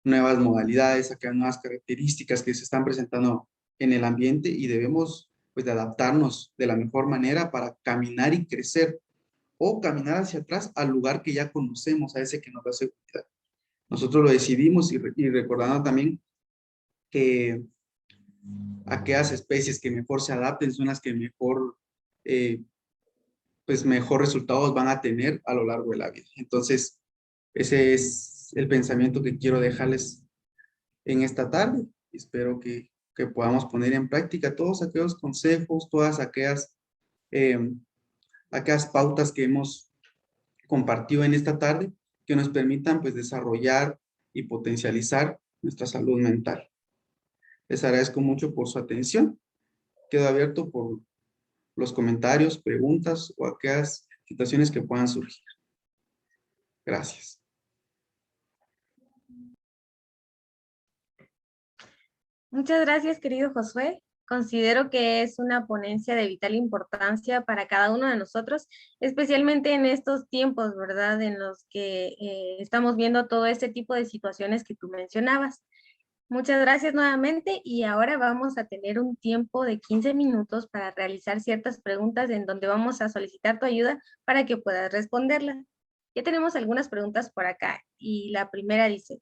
nuevas modalidades, aquellas nuevas características que se están presentando en el ambiente y debemos pues de adaptarnos de la mejor manera para caminar y crecer o caminar hacia atrás al lugar que ya conocemos, a ese que nos da seguridad. Nosotros lo decidimos y recordando también que aquellas especies que mejor se adapten son las que mejor, pues mejor resultados van a tener a lo largo de la vida. Entonces, ese es el pensamiento que quiero dejarles en esta tarde. Espero que podamos poner en práctica todos aquellos consejos, todas eh, aquellas pautas que hemos compartido en esta tarde, que nos permitan pues desarrollar y potencializar nuestra salud mental. Les agradezco mucho por su atención. Quedo abierto por los comentarios, preguntas o aquellas situaciones que puedan surgir. Gracias. Muchas gracias, querido Josué. Considero que es una ponencia de vital importancia para cada uno de nosotros, especialmente en estos tiempos, ¿verdad? En los que estamos viendo todo este tipo de situaciones que tú mencionabas. Muchas gracias nuevamente y ahora vamos a tener un tiempo de 15 minutos para realizar ciertas preguntas en donde vamos a solicitar tu ayuda para que puedas responderlas. Ya tenemos algunas preguntas por acá y la primera dice,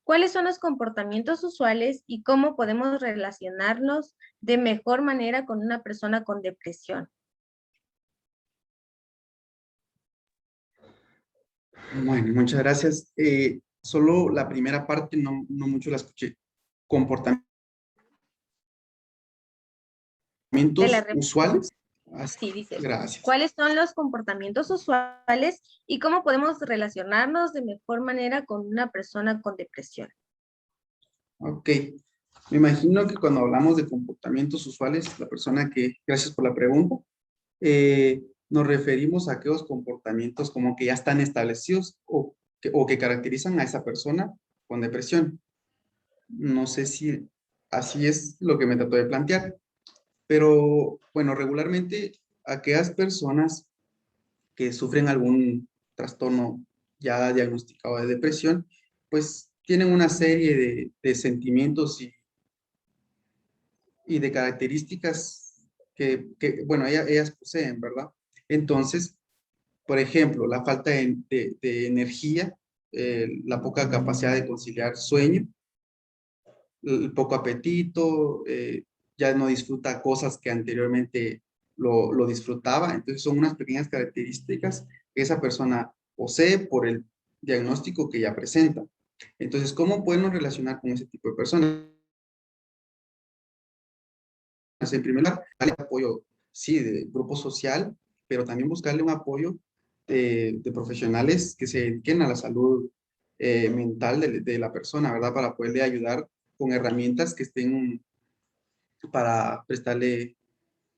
¿cuáles son los comportamientos usuales y cómo podemos relacionarnos de mejor manera con una persona con depresión? Bueno, muchas gracias. Solo la primera parte, no mucho la escuché. Comportamientos De la usuales. Sí, dice, Gracias. ¿cuáles son los comportamientos usuales y cómo podemos relacionarnos de mejor manera con una persona con depresión? Ok. Me imagino que cuando hablamos de comportamientos usuales, la persona gracias por la pregunta, nos referimos a aquellos comportamientos como que ya están establecidos o que caracterizan a esa persona con depresión. No sé si así es lo que me trató de plantear, pero bueno, regularmente aquellas personas que sufren algún trastorno ya diagnosticado de depresión, pues tienen una serie de sentimientos y de características bueno, ellas poseen, ¿verdad? Entonces, por ejemplo, la falta de energía, la poca capacidad de conciliar sueño, el poco apetito, ya no disfruta cosas que anteriormente lo disfrutaba. Entonces son unas pequeñas características que esa persona posee por el diagnóstico que ya presenta. Entonces, ¿cómo podemos relacionar con ese tipo de personas? En primer lugar, darle apoyo, sí, de grupo social, pero también buscarle un apoyo de profesionales que se dediquen a la salud mental de la persona, ¿verdad? Para poderle ayudar con herramientas que estén para prestarle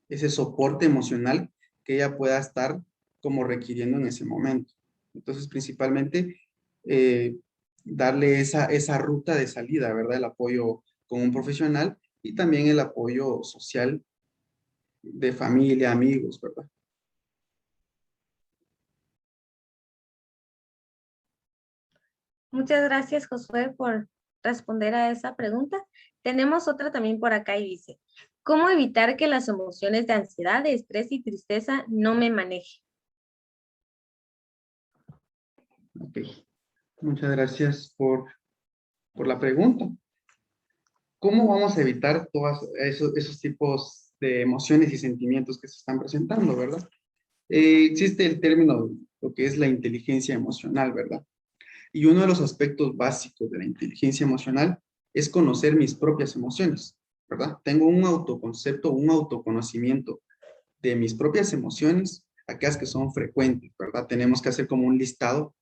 ese soporte emocional que ella pueda estar como requiriendo en ese momento. Entonces, principalmente, eh, darle esa ruta de salida, ¿verdad? El apoyo con un profesional y también el apoyo social de familia, amigos, ¿verdad? Muchas gracias, Josué, por responder a esa pregunta. Tenemos otra también por acá y dice, ¿cómo evitar que las emociones de ansiedad, de estrés y tristeza no me manejen? Ok. Muchas gracias por la pregunta. ¿Cómo vamos a evitar todos esos tipos de emociones y sentimientos que se están presentando, verdad? Existe el término, lo que es la inteligencia emocional, ¿verdad? Y uno de los aspectos básicos de la inteligencia emocional es conocer mis propias emociones, ¿verdad? Tengo un autoconcepto, un autoconocimiento de mis propias emociones, aquellas que son frecuentes, ¿verdad? Tenemos que hacer como un listado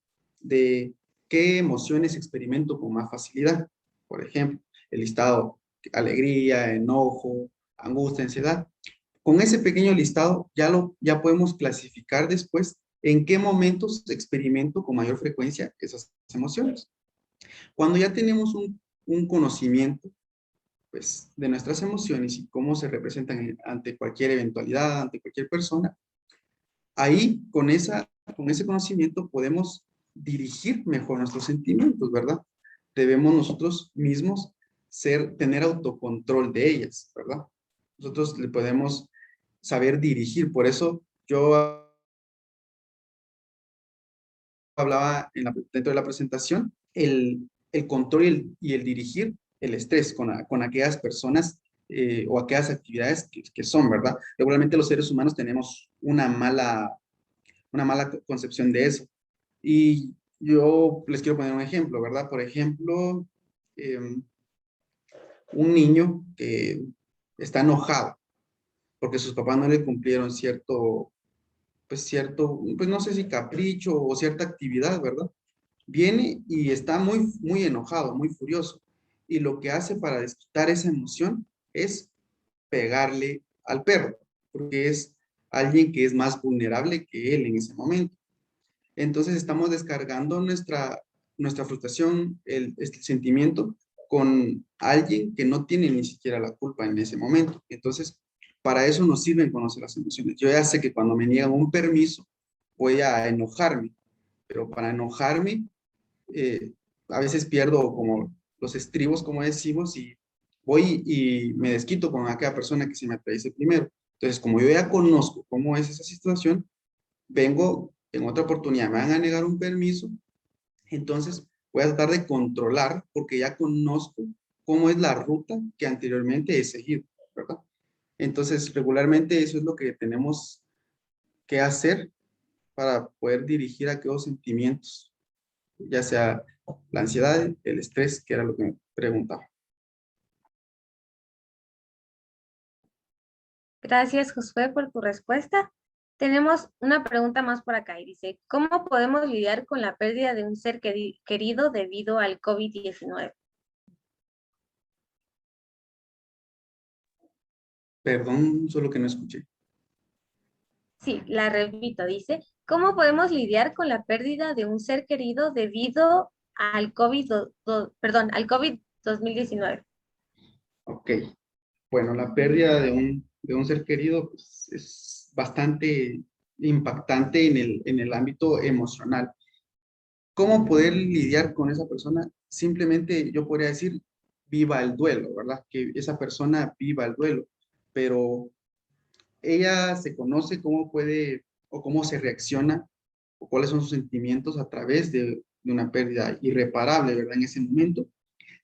de qué emociones experimento con más facilidad. Por ejemplo, el listado alegría, enojo, angustia, ansiedad. Con ese pequeño listado ya podemos clasificar después en qué momentos experimento con mayor frecuencia esas emociones. Cuando ya tenemos un conocimiento pues, de nuestras emociones y cómo se representan ante cualquier eventualidad, ante cualquier persona, ahí con ese conocimiento podemos dirigir mejor nuestros sentimientos, ¿verdad? Debemos nosotros mismos tener autocontrol de ellas, ¿verdad? Nosotros le podemos saber dirigir. Por eso yo hablaba dentro de la presentación, el control y el dirigir el estrés con aquellas personas o aquellas actividades que son, ¿verdad? Regularmente los seres humanos tenemos una mala concepción de eso. Y yo les quiero poner un ejemplo, ¿verdad? Por ejemplo, un niño que está enojado porque sus papás no le cumplieron pues no sé si capricho o cierta actividad, ¿verdad? Viene y está muy enojado, muy furioso. Y lo que hace para desquitar esa emoción es pegarle al perro, porque es alguien que es más vulnerable que él en ese momento. Entonces estamos descargando nuestra frustración, este sentimiento con alguien que no tiene ni siquiera la culpa en ese momento. Entonces, para eso nos sirven conocer las emociones. Yo ya sé que cuando me niegan un permiso, voy a enojarme, pero para enojarme, eh, a veces pierdo como los estribos, como decimos, y voy y me desquito con aquella persona que se me atraviese primero. Entonces, como yo ya conozco cómo es esa situación, vengo en otra oportunidad, me van a negar un permiso, entonces voy a tratar de controlar porque ya conozco cómo es la ruta que anteriormente he seguido, ¿verdad? Entonces, regularmente eso es lo que tenemos que hacer para poder dirigir aquellos sentimientos, ya sea la ansiedad, el estrés, que era lo que me preguntaba. Gracias, Josué, por tu respuesta. Tenemos una pregunta más por acá y dice, ¿cómo podemos lidiar con la pérdida de un ser querido debido al COVID-19? Perdón, solo que no escuché. Sí, la repito, dice, ¿cómo podemos lidiar con la pérdida de un ser querido debido al al COVID 2019? Ok, bueno, la pérdida de un ser querido pues, es bastante impactante en el ámbito emocional. ¿Cómo poder lidiar con esa persona? Simplemente yo podría decir, viva el duelo, ¿verdad? Que esa persona viva el duelo, pero ella se conoce cómo puede o cómo se reacciona o cuáles son sus sentimientos a través de una pérdida irreparable, ¿verdad? En ese momento.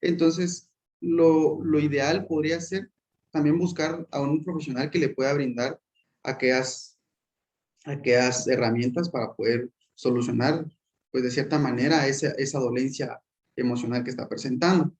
Entonces, lo ideal podría ser también buscar a un profesional que le pueda brindar aquellas, aquellas herramientas para poder solucionar, pues de cierta manera, esa dolencia emocional que está presentando.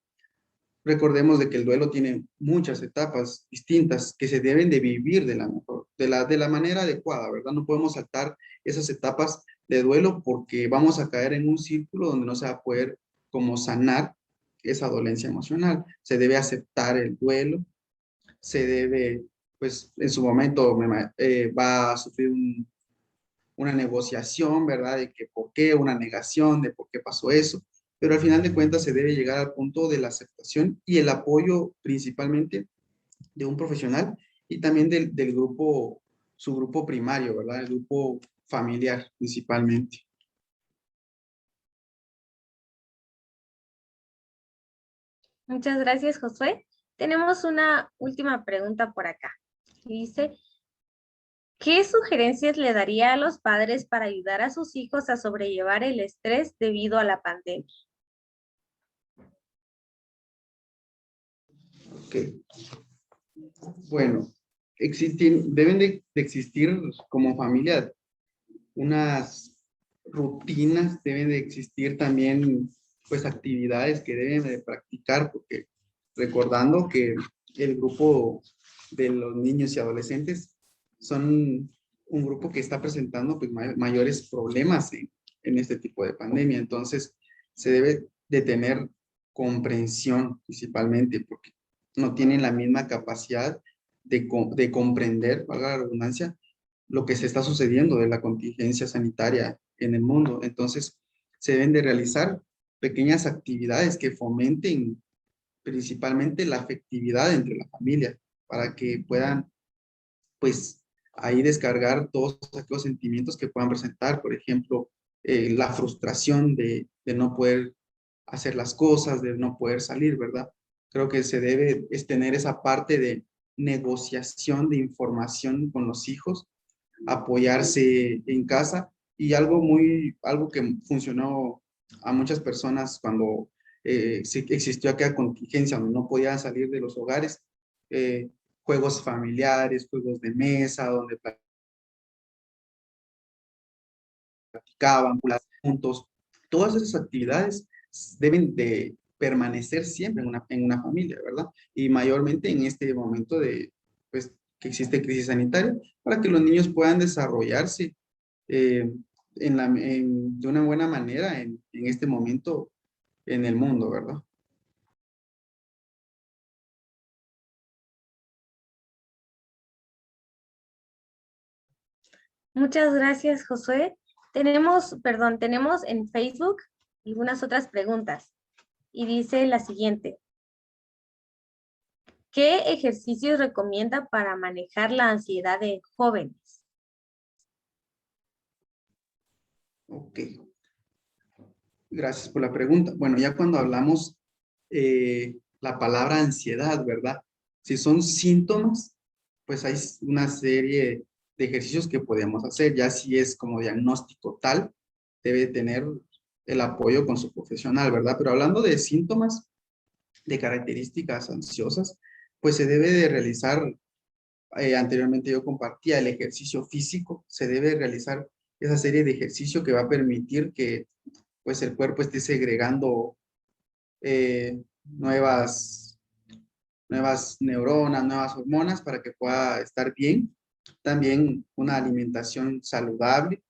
Recordemos de que el duelo tiene muchas etapas distintas que se deben de vivir de la mejor, de la manera adecuada, ¿verdad? No podemos saltar esas etapas de duelo porque vamos a caer en un círculo donde no se va a poder como sanar esa dolencia emocional. Se debe aceptar el duelo, se debe, pues en su momento va a sufrir una negociación, ¿verdad? De que por qué, una negación de por qué pasó eso, pero al final de cuentas se debe llegar al punto de la aceptación y el apoyo principalmente de un profesional y también del grupo, su grupo primario, ¿verdad? El grupo familiar principalmente. Muchas gracias, Josué. Tenemos una última pregunta por acá. Dice, ¿Qué sugerencias le daría a los padres para ayudar a sus hijos a sobrellevar el estrés debido a la pandemia? Ok. Bueno, deben de existir como familia unas rutinas, deben de existir también pues actividades que deben de practicar, porque recordando que el grupo de los niños y adolescentes son un grupo que está presentando pues mayores problemas en este tipo de pandemia. Entonces, se debe de tener comprensión principalmente, porque no tienen la misma capacidad de comprender, valga la redundancia, lo que se está sucediendo de la contingencia sanitaria en el mundo. Entonces, se deben de realizar pequeñas actividades que fomenten principalmente la afectividad entre la familia, para que puedan, pues, ahí descargar todos aquellos sentimientos que puedan presentar, por ejemplo, la frustración de no poder hacer las cosas, de no poder salir, ¿verdad? Creo que se debe es tener esa parte de negociación de información con los hijos, apoyarse en casa y algo que funcionó a muchas personas cuando existió aquella contingencia donde no podían salir de los hogares, eh, juegos familiares, juegos de mesa, donde platicaban juntos. Todas esas actividades deben de permanecer siempre en una familia, ¿verdad? Y mayormente en este momento de, pues, que existe crisis sanitaria, para que los niños puedan desarrollarse eh, de una buena manera en este momento en el mundo, ¿verdad? Muchas gracias, Josué. Tenemos en Facebook algunas otras preguntas y dice la siguiente. ¿Qué ejercicios recomienda para manejar la ansiedad de jóvenes? Ok, gracias por la pregunta. Bueno, ya cuando hablamos la palabra ansiedad, ¿verdad? Si son síntomas, pues hay una serie de ejercicios que podemos hacer. Ya si es como diagnóstico tal, debe tener el apoyo con su profesional, ¿verdad? Pero hablando de síntomas, de características ansiosas, pues se debe de realizar, anteriormente yo compartía el ejercicio físico, se debe realizar esa serie de ejercicio que va a permitir que pues el cuerpo esté segregando nuevas neuronas, nuevas hormonas para que pueda estar bien. También una alimentación saludable.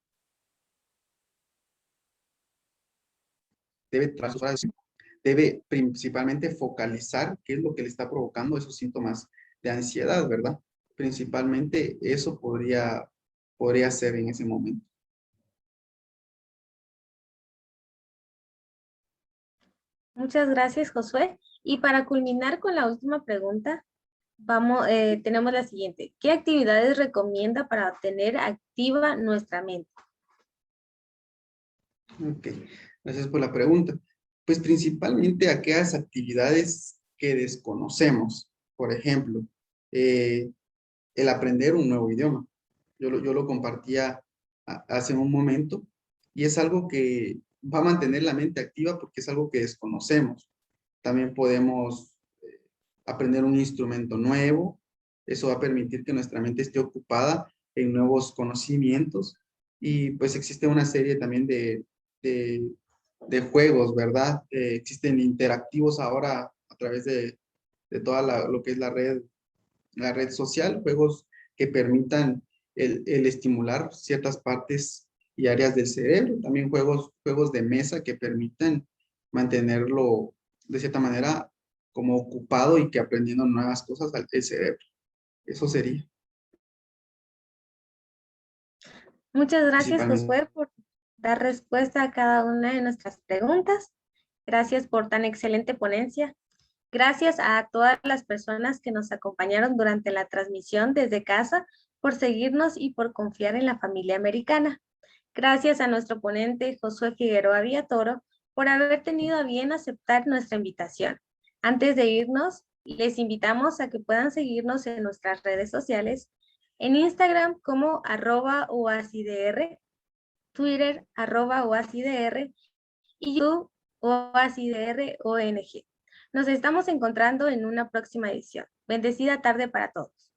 Debe debe principalmente focalizar qué es lo que le está provocando esos síntomas de ansiedad, ¿verdad? Principalmente eso podría ser en ese momento. Muchas gracias, Josué. Y para culminar con la última pregunta, tenemos la siguiente. ¿Qué actividades recomienda para tener activa nuestra mente? Ok, gracias por la pregunta. Pues principalmente aquellas actividades que desconocemos. Por ejemplo, el aprender un nuevo idioma. Yo lo compartía hace un momento y es algo que va a mantener la mente activa porque es algo que desconocemos. También podemos aprender un instrumento nuevo. Eso va a permitir que nuestra mente esté ocupada en nuevos conocimientos. Y pues existe una serie también de, de juegos, ¿verdad? Existen interactivos ahora a través de toda lo que es la red social, juegos que permitan el estimular ciertas partes y áreas del cerebro. También juegos de mesa que permitan mantenerlo de cierta manera como ocupado y que aprendiendo nuevas cosas el cerebro. Eso sería Muchas gracias, principalmente. Josué, por dar respuesta a cada una de nuestras preguntas. Gracias por tan excelente ponencia. Gracias a todas las personas que nos acompañaron durante la transmisión desde casa, por seguirnos y por confiar en la familia americana. Gracias a nuestro ponente Josué Figueroa Villatoro por haber tenido a bien aceptar nuestra invitación. Antes de irnos, les invitamos a que puedan seguirnos en nuestras redes sociales en Instagram como @oasidr, Twitter @oasidr y YouTube oasidr ONG. Nos estamos encontrando en una próxima edición. Bendecida tarde para todos.